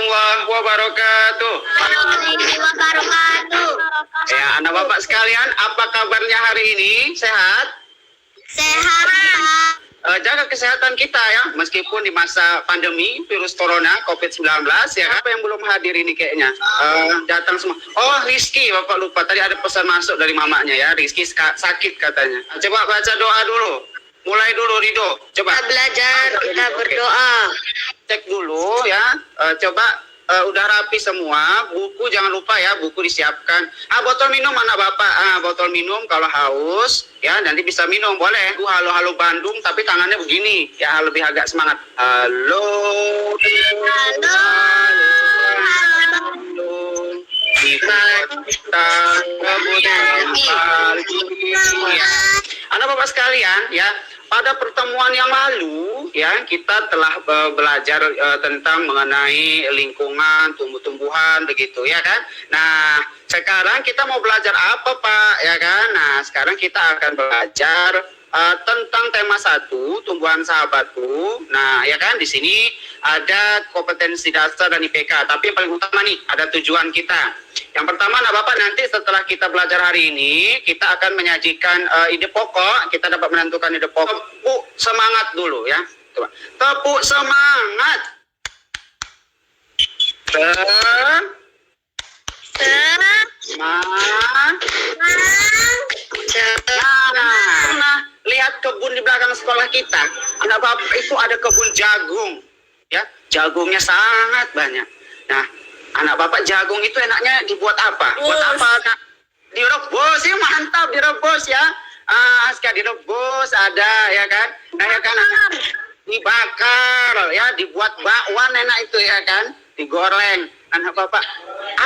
warahmatullahi wabarakatuh. Warahmatullahi wabarakatuh. Ya, anak bapak sekalian, apa kabarnya hari ini? Sehat? Sehat, Pak. Jaga kesehatan kita ya, meskipun di masa pandemi virus corona COVID-19 ya. Apa yang belum hadir ini kayaknya? Datang semua. Oh, Rizky, bapak lupa tadi ada pesan masuk dari mamanya ya. Rizky sakit katanya. Coba baca doa dulu. Mulai dulu Rido. Coba. Kita belajar, kita berdoa. Cek dulu ya. Coba udah rapi semua. Buku jangan lupa ya, buku disiapkan. Botol minum anak bapak. Botol minum kalau haus ya, nanti bisa minum boleh. Halo Bandung, tapi tangannya begini ya, lebih agak semangat. Halo Bandung, kita anak bapak sekalian ya. Pada pertemuan yang lalu ya, kita telah belajar tentang mengenai lingkungan, tumbuh-tumbuhan begitu ya kan. Nah, sekarang kita mau belajar apa Pak ya kan? Nah, sekarang kita akan belajar tentang tema 1, tumbuhan sahabatku. Nah, ya kan di sini ada kompetensi dasar dan IPK, tapi yang paling utama nih ada tujuan kita. Yang pertama, nah Bapak, nanti setelah kita belajar hari ini, kita akan menyajikan ide pokok. Kita dapat menentukan ide pokok. Tepuk semangat dulu ya. Coba. Tepuk semangat. Nah, lihat kebun di belakang sekolah kita. Anak Bapak, itu ada kebun jagung. Ya, jagungnya sangat banyak. Nah, anak bapak, jagung itu enaknya dibuat apa? Buat apa? Kak? Direbus ya, mantap direbus ya. Sekali direbus ada ya kan? Nah, ya kan? Dibakar ya, dibuat bakwan enak itu ya kan? Digoreng. Anak bapak,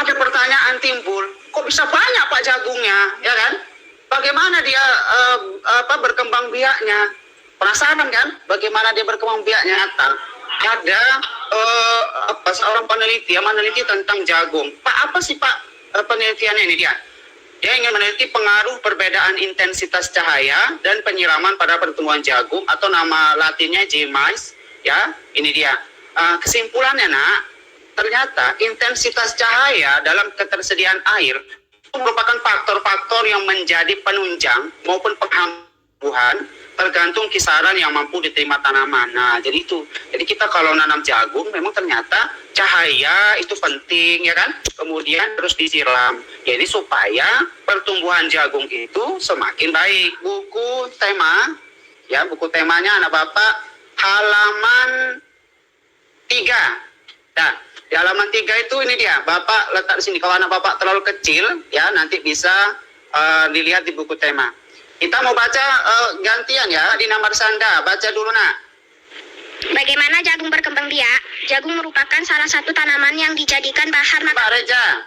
ada pertanyaan timbul. Kok bisa banyak Pak jagungnya? Ya kan? Bagaimana dia berkembang biaknya? Penasaran kan? Bagaimana dia berkembang biaknya? Ada seorang peneliti yang meneliti tentang jagung. Pak, apa sih Pak penelitiannya ini dia? Dia ingin meneliti pengaruh perbedaan intensitas cahaya dan penyiraman pada pertumbuhan jagung, atau nama latinnya J-mais. Ya, ini dia. Kesimpulannya nak, ternyata intensitas cahaya dalam ketersediaan air itu merupakan faktor-faktor yang menjadi penunjang maupun penghamburan tergantung kisaran yang mampu diterima tanaman. Nah, jadi itu. Jadi kita kalau nanam jagung memang ternyata cahaya itu penting ya kan? Kemudian terus disiram. Jadi supaya pertumbuhan jagung itu semakin baik. Buku tema ya, buku temanya anak Bapak halaman 3. Nah, di halaman 3 itu ini dia. Bapak letak di sini. Kalau anak Bapak terlalu kecil ya, nanti bisa dilihat di buku tema. Kita mau baca gantian ya, Dina Marsanda. Baca dulu nak. Bagaimana jagung berkembang biak? Jagung merupakan salah satu tanaman yang dijadikan bahan Pak makanan. Reja.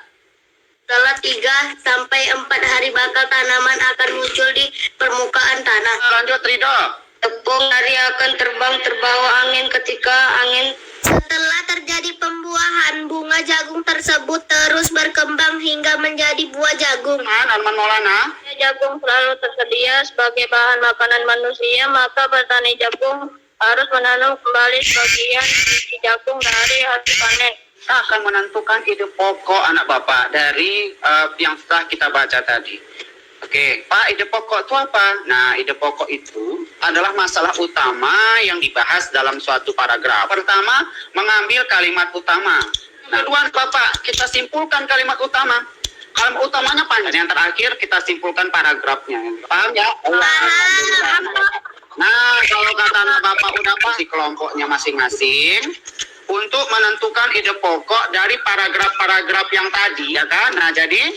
Setelah 3-4 hari bakal tanaman akan muncul di permukaan tanah. Lanjut Rido. Tepung sari akan terbang terbawa angin ketika angin. Setelah terjadi pembuahan, bunga jagung tersebut terus berkembang hingga menjadi buah jagung. Arman Maulana. Jagung selalu tersedia sebagai bahan makanan manusia, maka petani jagung harus menanam kembali sebagian biji jagung dari hasil panen. Kita akan menentukan ide pokok anak Bapak dari yang setelah kita baca tadi. Oke, Pak, ide pokok itu apa? Nah, ide pokok itu adalah masalah utama yang dibahas dalam suatu paragraf. Pertama, mengambil kalimat utama. Nah, kedua, Bapak, kita simpulkan kalimat utama. Kalimat utamanya panjang. Yang terakhir, kita simpulkan paragrafnya. Paham ya? Paham. Nah, kalau kata anak Bapak udah pasti kelompoknya masing-masing untuk menentukan ide pokok dari paragraf-paragraf yang tadi, ya kan? Nah, jadi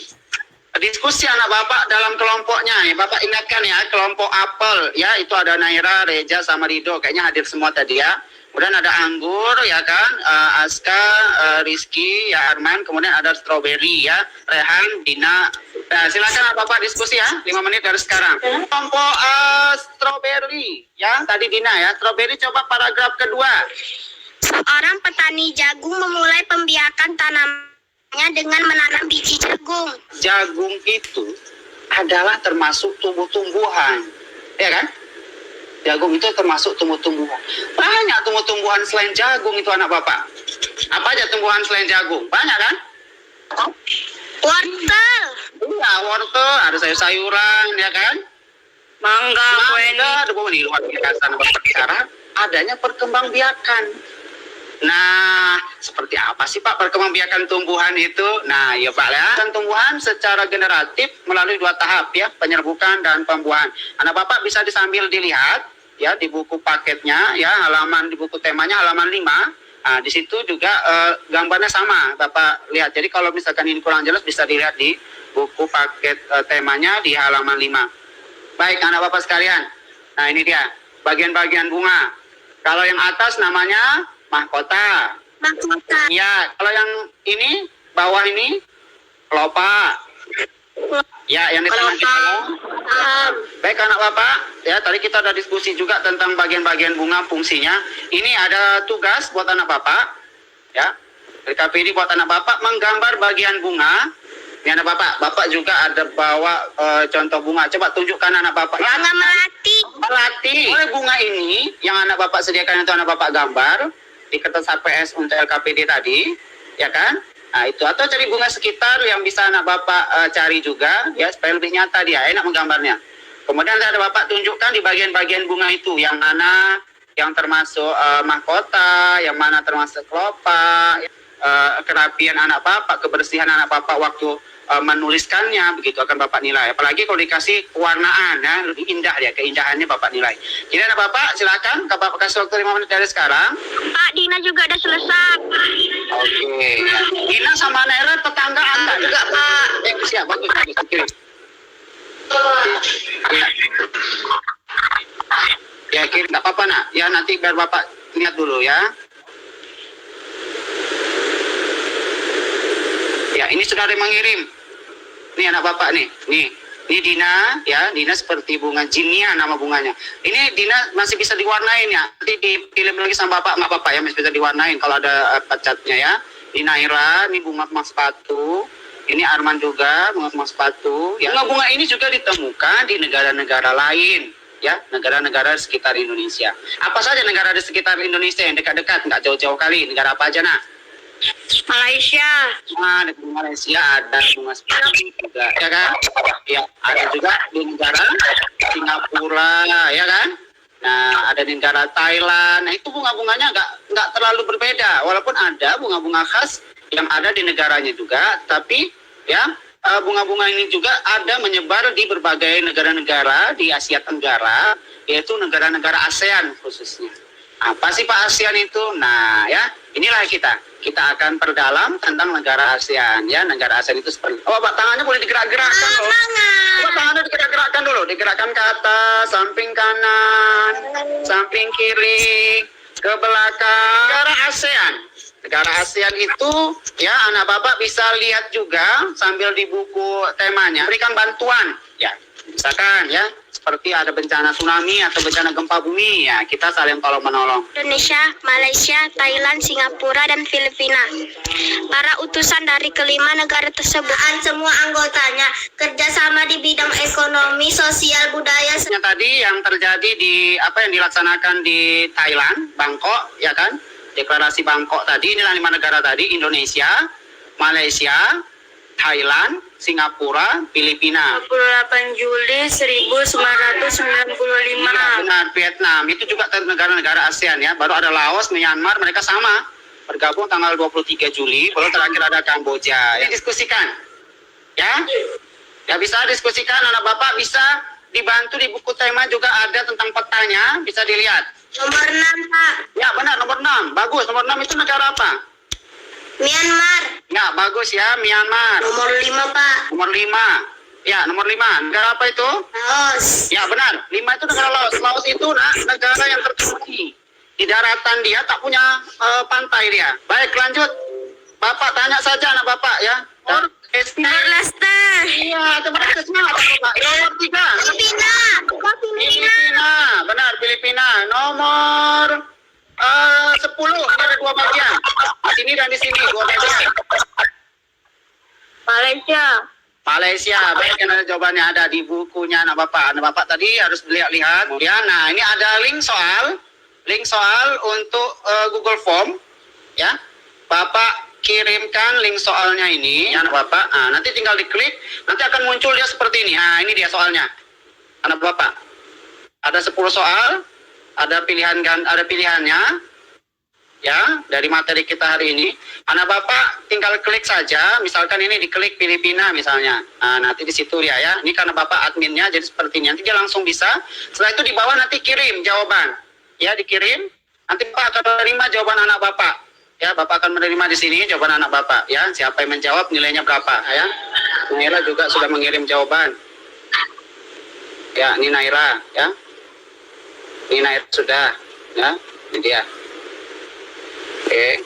diskusi anak Bapak dalam kelompoknya. Ya, Bapak ingatkan ya, kelompok apel ya, itu ada Naira, Reja, sama Rido. Kayaknya hadir semua tadi ya. Kemudian ada anggur ya kan, Aska, Rizky, ya Arman. Kemudian ada strawberry ya, Rehan, Dina. Nah, silakan Bapak diskusi ya, 5 menit dari sekarang. Kelompok strawberry ya, tadi Dina ya. Strawberry coba paragraf kedua. Seorang petani jagung memulai pembiakan tanamannya dengan menanam biji jagung. Jagung itu adalah termasuk tumbuh-tumbuhan, ya kan? Jagung itu termasuk tumbuh-tumbuhan. Banyak tumbuh-tumbuhan selain jagung itu anak Bapak. Apa aja tumbuhan selain jagung? Banyak kan? Wortel. Iya, wortel, ada sayur-sayuran, ya kan? Mangga, Mangga, di luar biasa sekarang adanya perkembangbiakan. Nah, seperti apa sih Pak perkembangbiakan tumbuhan itu? Nah, ya Pak ya, kan tumbuhan secara generatif melalui 2 tahap ya, penyerbukan dan pembuahan. Anak Bapak bisa disambil dilihat ya di buku paketnya ya, halaman di buku temanya halaman 5. Nah, di situ juga gambarnya sama, Bapak lihat. Jadi kalau misalkan ini kurang jelas bisa dilihat di buku paket temanya di halaman 5. Baik, anak Bapak sekalian. Nah, ini dia bagian-bagian bunga. Kalau yang atas namanya mahkota. Mahkota. Ya, kalau yang ini bawah ini kelopak. Ya, yang di tengah itu. Baik anak Bapak, ya tadi kita ada diskusi juga tentang bagian-bagian bunga fungsinya. Ini ada tugas buat anak Bapak, ya. RKPD buat anak Bapak menggambar bagian bunga. Ini anak Bapak juga ada bawa contoh bunga. Coba tunjukkan anak Bapak. Bunga melati. Melati. Oleh bunga ini yang anak Bapak sediakan itu anak Bapak gambar di kertas HPS untuk LKPD tadi, ya kan? Nah itu, atau cari bunga sekitar yang bisa anak Bapak cari juga ya supaya lebih nyata dia, enak menggambarnya. Kemudian ada Bapak tunjukkan di bagian-bagian bunga itu yang mana yang termasuk mahkota, yang mana termasuk kelopak, kerapian anak Bapak, kebersihan anak Bapak waktu menuliskannya, begitu akan Bapak nilai. Apalagi kalau dikasih pewarnaan ya, lebih indah ya, keindahannya Bapak nilai. Jadi anak Bapak silakan Bapak kasih waktu 5 menit dari sekarang. Pak, Dina juga udah selesai. Oke. Dina sama Nera tetangga Anda juga, Pak. Siap, bagus. Kirim. Ya, kirim. Nggak apa-apa, nak. Ya, nanti biar Bapak lihat dulu ya. Ya, ini sudah ada yang mengirim. Nih anak Bapak nih. Nih Dina, ya. Dina seperti bunga jinia nama bunganya. Ini Dina masih bisa diwarnain ya. Nanti dikirim lagi sama Bapak, mak Bapak ya, masih bisa diwarnain kalau ada catnya ya. Dina Ira, ini bunga sepatu. Ini Arman juga, bunga sepatu. Ya, bunga ini juga ditemukan di negara-negara lain. Ya, negara-negara di sekitar Indonesia. Apa saja negara di sekitar Indonesia yang dekat-dekat, nggak jauh-jauh kali. Negara apa aja, nak? Malaysia. Nah, di Malaysia ada bunga sepatu juga, ya kan? Ya, ada juga di negara Singapura, ya kan? Nah, ada di negara Thailand. Nah, itu bunga-bunganya nggak terlalu berbeda. Walaupun ada bunga-bunga khas yang ada di negaranya juga, tapi ya bunga-bunga ini juga ada menyebar di berbagai negara-negara di Asia Tenggara, yaitu negara-negara ASEAN khususnya. Apa sih Pak ASEAN itu? Nah, ya inilah kita akan perdalam tentang negara ASEAN ya. Negara ASEAN itu seperti, oh Pak, tangannya boleh digerak-gerakkan loh. Coba tangannya digerak-gerakkan dulu, digerakkan ke atas, samping kanan, samping kiri, ke belakang. Negara ASEAN. Negara ASEAN itu ya anak Bapak bisa lihat juga sambil di buku temanya, berikan bantuan ya. Misalkan ya, seperti ada bencana tsunami atau bencana gempa bumi, ya kita saling tolong-menolong. Indonesia, Malaysia, Thailand, Singapura, dan Filipina. Para utusan dari kelima negara tersebut, semua anggotanya kerjasama di bidang ekonomi, sosial, budaya. Tadi yang terjadi di apa yang dilaksanakan di Thailand, Bangkok, ya kan? Deklarasi Bangkok tadi, inilah 5 negara tadi: Indonesia, Malaysia, Thailand, Singapura, Filipina. 28 Juli 1995. Benar, Vietnam. Itu juga negara-negara ASEAN ya. Baru ada Laos, Myanmar, mereka sama. Bergabung tanggal 23 Juli, baru terakhir ada Kamboja. Ya, diskusikan. Ya? Ya bisa diskusikan, anak Bapak bisa dibantu di buku tema juga ada tentang petanya, bisa dilihat. Nomor 6, Pak. Ya, benar, nomor 6. Bagus, nomor 6 itu negara apa? Myanmar. Ya, bagus ya, Myanmar. Nomor 5, Pak. Nomor 5. Ya, nomor 5. Negara apa itu? Laos. Ya, benar. 5 itu negara Laos. Laos itu negara yang tertinggi. Di daratan dia tak punya pantai dia. Baik, lanjut. Bapak tanya saja anak Bapak ya. Timor Leste. Iya, Timor Leste semangat Bapak. Nomor 3. Filipina. Filipina. Benar, Filipina. Nomor 10. Ada 2 bagian. Di sini dan di sini 2 bagian. Malaysia. Malaysia, baik, yang ada jawabannya ada di bukunya anak Bapak. Anak Bapak tadi harus lihat-lihat. Ya, nah ini ada link soal untuk Google Form, ya. Bapak kirimkan link soalnya ini, ya anak Bapak. Nanti tinggal diklik, nanti akan muncul dia seperti ini. Ini dia soalnya. Anak Bapak. Ada 10 soal, ada pilihannya. Ya, dari materi kita hari ini. Anak Bapak tinggal klik saja, misalkan ini diklik Filipina misalnya. Nanti di situ ya. Ini karena Bapak adminnya jadi seperti ini. Nanti dia langsung bisa. Setelah itu di bawah nanti kirim jawaban. Ya, dikirim. Nanti Bapak akan menerima jawaban anak Bapak. Ya, Bapak akan menerima di sini jawaban anak Bapak. Ya, siapa yang menjawab nilainya berapa? Ya, Naira juga sudah mengirim jawaban. Ya, ini Naira. Ya, ini Naira sudah. Ya, ini dia. Oke.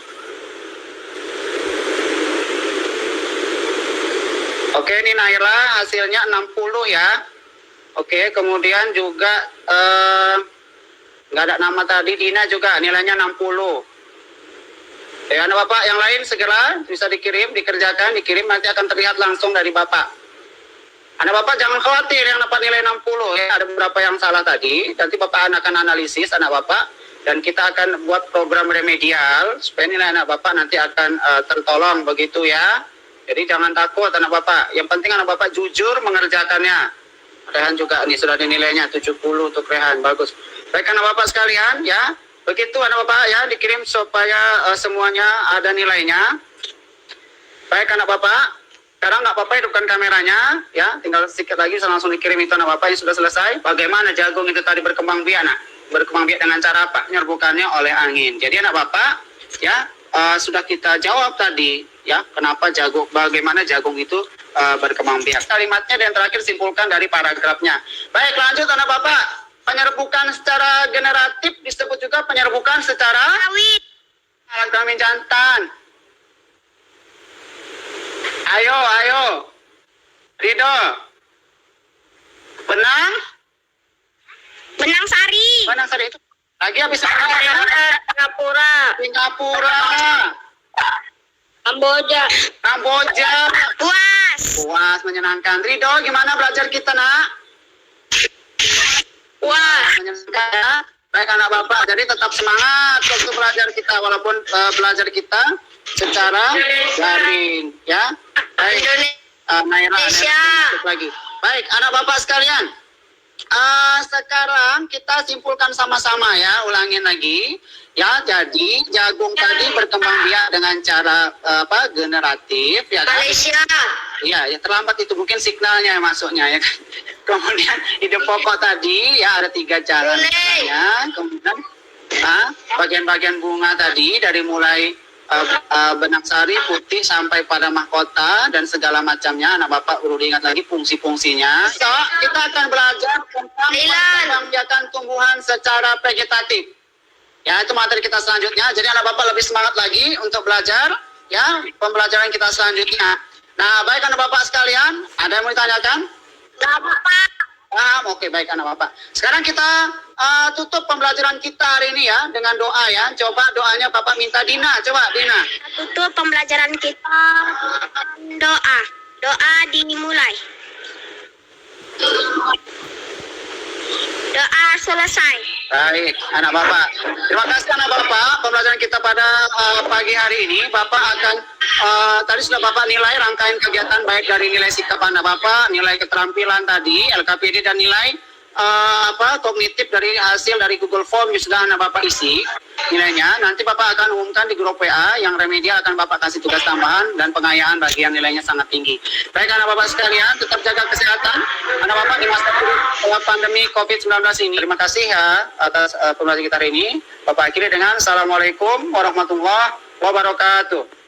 Oke, ini Naira hasilnya 60 ya. Oke, kemudian juga nggak ada nama tadi, Dina juga nilainya 60. Ya, anak Bapak yang lain segera bisa dikirim, dikirim nanti akan terlihat langsung dari Bapak. Anak Bapak jangan khawatir yang dapat nilai 60 ya, ada beberapa yang salah tadi. Nanti Bapak akan analisis anak Bapak dan kita akan buat program remedial supaya nilai anak Bapak nanti akan tertolong begitu ya. Jadi jangan takut anak Bapak. Yang penting anak Bapak jujur mengerjakannya. Rehan juga nih sudah ada nilainya 70 untuk Rehan, bagus. Baik anak Bapak sekalian ya. Begitu anak Bapak ya, dikirim supaya semuanya ada nilainya. Baik anak Bapak, sekarang anak Bapak hidupkan kameranya ya, tinggal sedikit lagi bisa langsung dikirim itu anak Bapak yang sudah selesai. Bagaimana jagung itu tadi berkembang biak nak? Berkembang biak dengan cara apa? Menyerbukannya oleh angin. Jadi anak Bapak ya sudah kita jawab tadi ya, kenapa bagaimana jagung itu berkembang biak. Kalimatnya dan terakhir simpulkan dari paragrafnya. Baik, lanjut anak Bapak. Penyerbukan secara generatif disebut juga penyerbukan secara alat kelamin jantan. Ayo. Ridho. Benang Sari. itu. Lagi habis Singapura. Kamboja. Puas menyenangkan. Ridho, gimana belajar kita nak? Menyenangkan ya. Baik anak Bapak, jadi tetap semangat waktu belajar kita walaupun belajar kita secara daring ya. Baik, Naira lagi. Baik anak Bapak sekalian, sekarang kita simpulkan sama-sama ya, ulangin lagi ya. Jadi jagung tadi berkembang biak dengan cara generatif ya kan? Iya, ya terlambat itu mungkin signalnya masuknya ya kan. Kemudian hidup pokok tadi ya ada 3 jalan ya. Kemudian bagian-bagian bunga tadi dari mulai benang sari putih sampai pada mahkota dan segala macamnya. Anak Bapak perlu diingat lagi fungsi-fungsinya. So, kita akan belajar tentang pembiakan tumbuhan secara vegetatif. Ya, itu materi kita selanjutnya. Jadi anak Bapak lebih semangat lagi untuk belajar ya pembelajaran kita selanjutnya. Nah, baik anak Bapak sekalian, ada yang mau ditanyakan? Oke, baik anak Bapak. Sekarang kita tutup pembelajaran kita hari ini ya dengan doa ya. Coba doanya Bapak minta Dina. Coba Dina. Tutup pembelajaran kita doa. Doa dimulai. Doa selesai. Baik, anak Bapak. Terima kasih anak Bapak. Pembelajaran kita pada pagi hari ini, Bapak akan tadi sudah Bapak nilai rangkaian kegiatan baik dari nilai sikap anak Bapak, nilai keterampilan tadi, LKPD dan nilai kognitif dari hasil dari Google Form yang sudah anak Bapak isi nilainya. Nanti Bapak akan umumkan di grup WA yang remedial, akan Bapak kasih tugas tambahan dan pengayaan bagi yang nilainya sangat tinggi. Baik anak Bapak sekalian, tetap jaga kesehatan anak Bapak di masa pandemi COVID-19 ini. Terima kasih ya atas pembelajaran kita hari ini. Bapak akhiri dengan Assalamualaikum warahmatullahi wabarakatuh.